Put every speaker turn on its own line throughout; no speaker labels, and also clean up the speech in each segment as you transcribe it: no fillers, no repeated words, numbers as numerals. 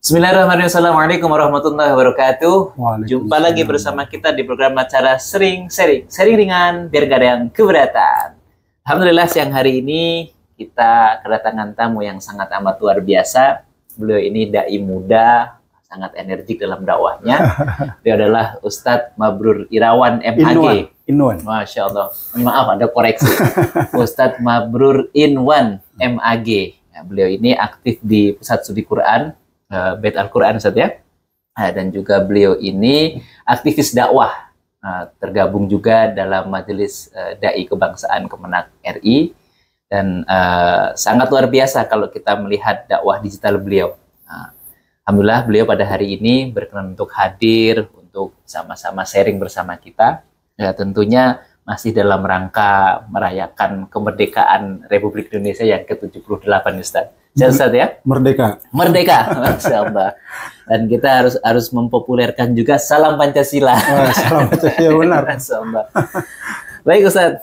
Bismillahirrahmanirrahim. Assalamualaikum warahmatullahi wabarakatuh. Jumpa lagi
Waalaikumsalam.
bersama kita di program acara Sering ringan biar gak ada yang keberatan. Alhamdulillah siang hari ini kita kedatangan tamu yang sangat amat luar biasa. Beliau ini dai muda, sangat energik dalam dakwahnya. Dia adalah Ustadz Mabrur Irawan MAG.
Inwan.
Masya Allah. Maaf ada koreksi. Ustadz Mabrur Inwan MAG. Ya, beliau ini aktif di Pusat Studi Quran Bait Al-Quran Ustaz ya. Dan juga beliau ini aktivis dakwah, tergabung juga dalam Majelis Dai Kebangsaan Kemenak RI, dan sangat luar biasa kalau kita melihat dakwah digital beliau. Alhamdulillah beliau pada hari ini berkenan untuk hadir untuk sama-sama sharing bersama kita. Ya, tentunya masih dalam rangka merayakan kemerdekaan Republik Indonesia yang ke-78 Ustaz. Ustaz ya?
Merdeka.
Masya Allah. Dan kita harus mempopulerkan juga salam Pancasila.
Salam Pancasila, benar.
Masya Allah. Baik Ustaz,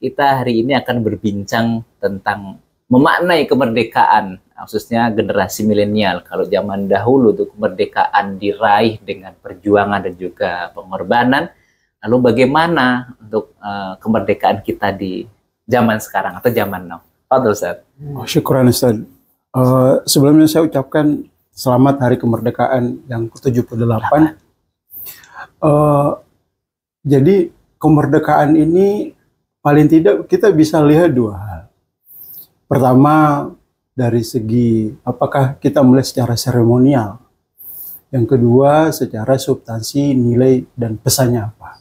kita hari ini akan berbincang tentang memaknai kemerdekaan, khususnya generasi milenial. Kalau zaman dahulu tuh kemerdekaan diraih dengan perjuangan dan juga pengorbanan. Lalu bagaimana untuk kemerdekaan kita di zaman sekarang atau zaman now? Fadhil Ustaz.
Syukuran Ustaz. Sebelumnya saya ucapkan selamat Hari Kemerdekaan yang ke-78. Jadi kemerdekaan ini paling tidak kita bisa lihat dua hal. Pertama, dari segi apakah kita melihat secara seremonial. Yang kedua, secara substansi, nilai, dan pesannya apa.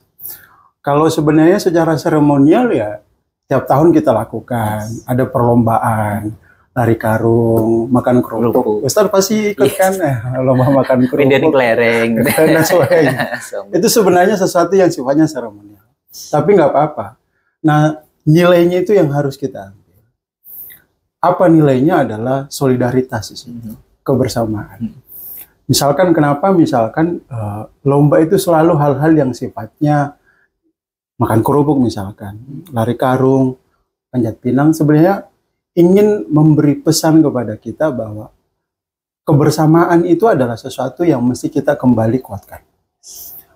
Kalau sebenarnya secara seremonial ya, tiap tahun kita lakukan, ada perlombaan, lari karung, makan kerupuk. Ustaz pasti ikut kan, lomba makan kerupuk.
Pindahin kelereng.
Dan sebagainya. Itu sebenarnya sesuatu yang sifatnya seremonial. Tapi nggak apa-apa. Nah, nilainya itu yang harus kita ambil. Apa nilainya adalah solidaritas di situ, kebersamaan. Misalkan kenapa? Misalkan lomba itu selalu hal-hal yang sifatnya makan kerupuk misalkan, lari karung, panjat pinang, sebenarnya ingin memberi pesan kepada kita bahwa kebersamaan itu adalah sesuatu yang mesti kita kembali kuatkan.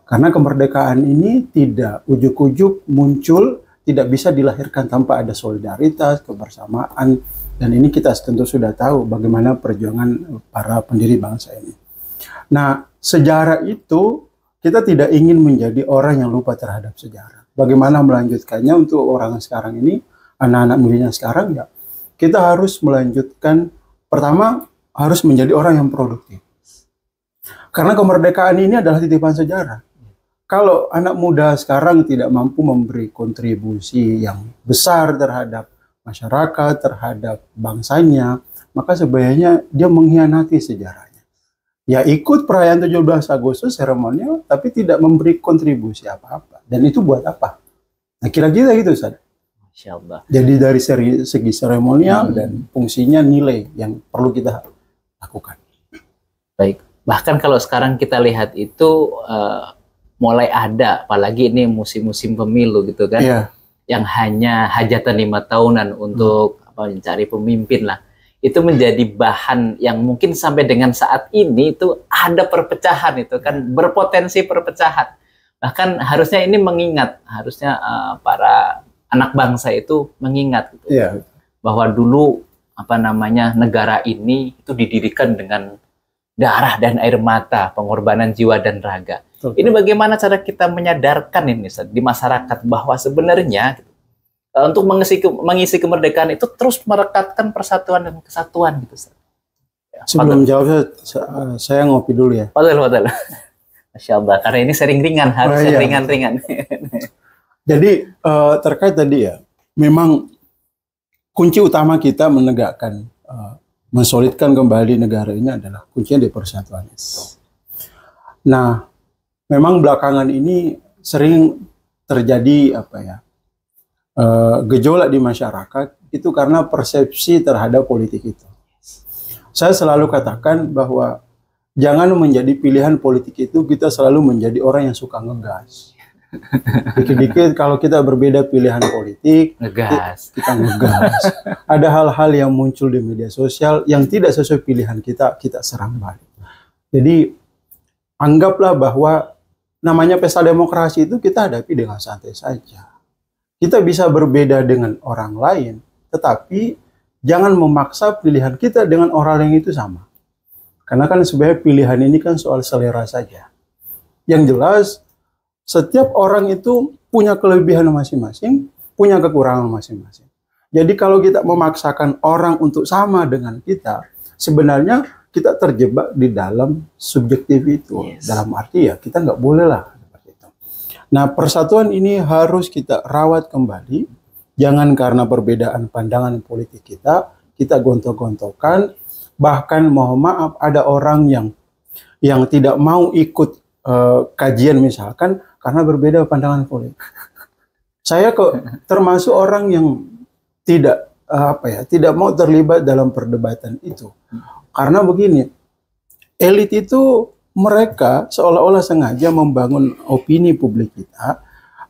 Karena kemerdekaan ini tidak ujuk-ujuk muncul, tidak bisa dilahirkan tanpa ada solidaritas, kebersamaan, dan ini kita tentu sudah tahu bagaimana perjuangan para pendiri bangsa ini. Nah, sejarah itu kita tidak ingin menjadi orang yang lupa terhadap sejarah. Bagaimana melanjutkannya untuk orang sekarang ini, anak-anak milenial sekarang ya, kita harus melanjutkan, pertama harus menjadi orang yang produktif. Karena kemerdekaan ini adalah titipan sejarah. Kalau anak muda sekarang tidak mampu memberi kontribusi yang besar terhadap masyarakat, terhadap bangsanya, maka sebenarnya dia mengkhianati sejarahnya. Ya ikut perayaan 17 Agustus seremonial, tapi tidak memberi kontribusi apa-apa. Dan itu buat apa? Nah kira-kira gitu Ustaz.
Masya Allah.
Jadi dari segi seremonial dan fungsinya nilai yang perlu kita lakukan.
Baik. Bahkan kalau sekarang kita lihat itu mulai ada, apalagi ini musim-musim pemilu gitu kan. Yeah. Yang hanya hajatan 5 tahunan untuk mencari pemimpin lah. Itu menjadi bahan yang mungkin sampai dengan saat ini itu ada perpecahan itu kan, berpotensi perpecahan. Bahkan harusnya ini mengingat, harusnya para anak bangsa itu mengingat gitu, bahwa dulu negara ini itu didirikan dengan darah dan air mata, pengorbanan jiwa dan raga. Ini bagaimana cara kita menyadarkan ini di masyarakat bahwa sebenarnya untuk mengisi kemerdekaan itu terus merekatkan persatuan dan kesatuan gitu.
Sebelum jawab saya ngopi dulu ya.
Padahal. Masya Allah, karena ini sering ringan, harus ringan-ringan.
Jadi terkait tadi ya, memang kunci utama kita menegakkan, mensolidkan kembali negara ini adalah kuncinya di persatuan. Nah, memang belakangan ini sering terjadi gejolak di masyarakat itu karena persepsi terhadap politik itu. Saya selalu katakan bahwa jangan menjadi pilihan politik itu kita selalu menjadi orang yang suka ngegas. Dikit-dikit kalau kita berbeda pilihan politik,
ngegas.
Kita ngegas. Ada hal-hal yang muncul di media sosial yang tidak sesuai pilihan kita, kita serang balik. Jadi anggaplah bahwa namanya pesta demokrasi itu kita hadapi dengan santai saja. Kita bisa berbeda dengan orang lain, tetapi jangan memaksa pilihan kita dengan orang lain itu sama. Karena kan sebenarnya pilihan ini kan soal selera saja. Yang jelas, setiap orang itu punya kelebihan masing-masing, punya kekurangan masing-masing. Jadi kalau kita memaksakan orang untuk sama dengan kita, sebenarnya kita terjebak di dalam subjektif itu. Yes. Dalam arti ya kita nggak boleh lah. Nah, persatuan ini harus kita rawat kembali. Jangan karena perbedaan pandangan politik kita gontok-gontokan. Bahkan mohon maaf, ada orang yang tidak mau ikut kajian misalkan karena berbeda pandangan politik. Saya kok termasuk orang yang tidak tidak mau terlibat dalam perdebatan itu. Karena begini, elit itu mereka seolah-olah sengaja membangun opini publik kita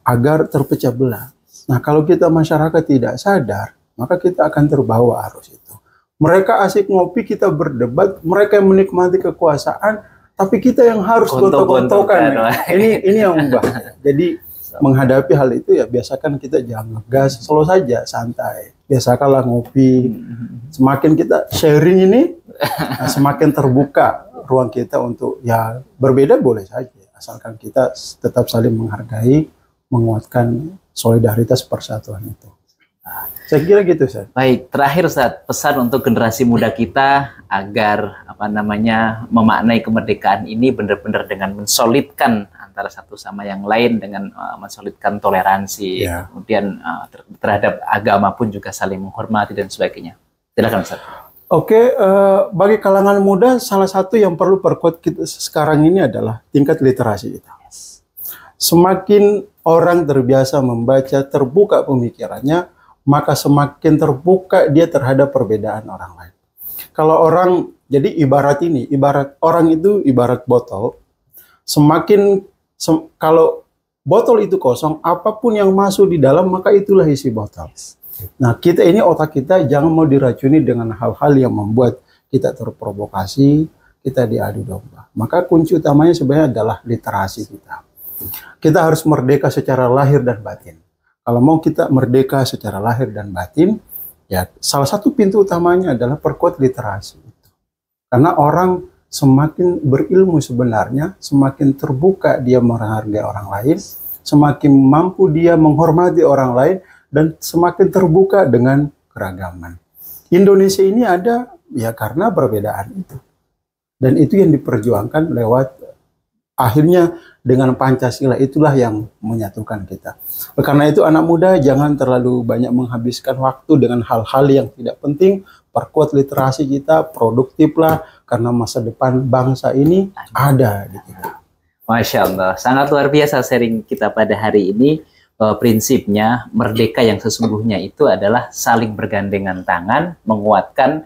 agar terpecah belah. Nah, kalau kita masyarakat tidak sadar, maka kita akan terbawa arus itu. Mereka asik ngopi, kita berdebat, mereka yang menikmati kekuasaan, tapi kita yang harus gontok-gontokan. Ini yang bahaya. Jadi menghadapi hal itu ya biasakan kita jangan ngegas, slow saja, santai. Biasakanlah ngopi. Semakin kita sharing ini, semakin terbuka ruang kita untuk ya berbeda boleh saja, asalkan kita tetap saling menghargai, menguatkan solidaritas persatuan itu. Saya kira gitu, Ustaz.
Baik, terakhir Ustaz, pesan untuk generasi muda kita agar memaknai kemerdekaan ini benar-benar dengan mensolidkan antara satu sama yang lain, dengan mensolidkan toleransi, kemudian terhadap agama pun juga saling menghormati dan sebagainya. Silakan Ustaz.
Oke, bagi kalangan muda salah satu yang perlu perkuat kita sekarang ini adalah tingkat literasi kita. Semakin orang terbiasa membaca, terbuka pemikirannya, maka semakin terbuka dia terhadap perbedaan orang lain. Kalau orang, jadi ibarat orang itu ibarat botol, kalau botol itu kosong, apapun yang masuk di dalam, maka itulah isi botol. Nah, kita ini otak kita jangan mau diracuni dengan hal-hal yang membuat kita terprovokasi, kita diadu domba. Maka kunci utamanya sebenarnya adalah literasi kita. Kita harus merdeka secara lahir dan batin. Kalau mau kita merdeka secara lahir dan batin, ya salah satu pintu utamanya adalah perkuat literasi. Karena orang semakin berilmu sebenarnya, semakin terbuka dia menghargai orang lain, semakin mampu dia menghormati orang lain, dan semakin terbuka dengan keragaman. Indonesia ini ada ya karena perbedaan itu. Dan itu yang diperjuangkan lewat akhirnya dengan Pancasila, itulah yang menyatukan kita. Karena itu anak muda jangan terlalu banyak menghabiskan waktu dengan hal-hal yang tidak penting. Perkuat literasi kita, produktiflah, karena masa depan bangsa ini ada di kita.
Masya Allah, sangat luar biasa sharing kita pada hari ini. Prinsipnya merdeka yang sesungguhnya itu adalah saling bergandengan tangan, menguatkan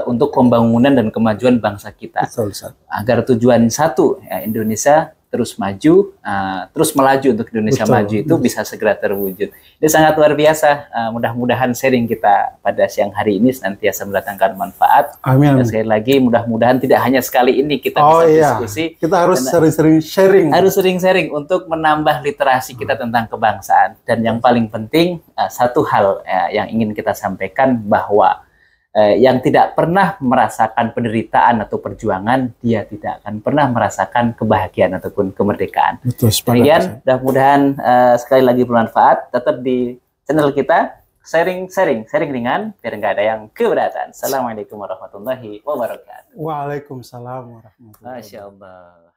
untuk pembangunan dan kemajuan bangsa kita.
Betul,
agar tujuan satu, ya, Indonesia terus maju, terus melaju untuk Indonesia maju itu bisa segera terwujud. Ini sangat luar biasa. Mudah-mudahan sharing kita pada siang hari ini senantiasa mendatangkan manfaat.
Amin.
Dan sekali lagi mudah-mudahan tidak hanya sekali ini kita bisa diskusi.
Kita harus sering-sering sharing.
Harus sering sharing untuk menambah literasi kita tentang kebangsaan. Dan yang paling penting satu hal yang ingin kita sampaikan, bahwa yang tidak pernah merasakan penderitaan atau perjuangan, dia tidak akan pernah merasakan kebahagiaan ataupun kemerdekaan. Demikian, mudah-mudahan sekali lagi bermanfaat. Tetap di channel kita, sharing ringan, biar nggak ada yang keberatan. Assalamualaikum warahmatullahi wabarakatuh.
Waalaikumsalam warahmatullahi wabarakatuh.
Masya Allah.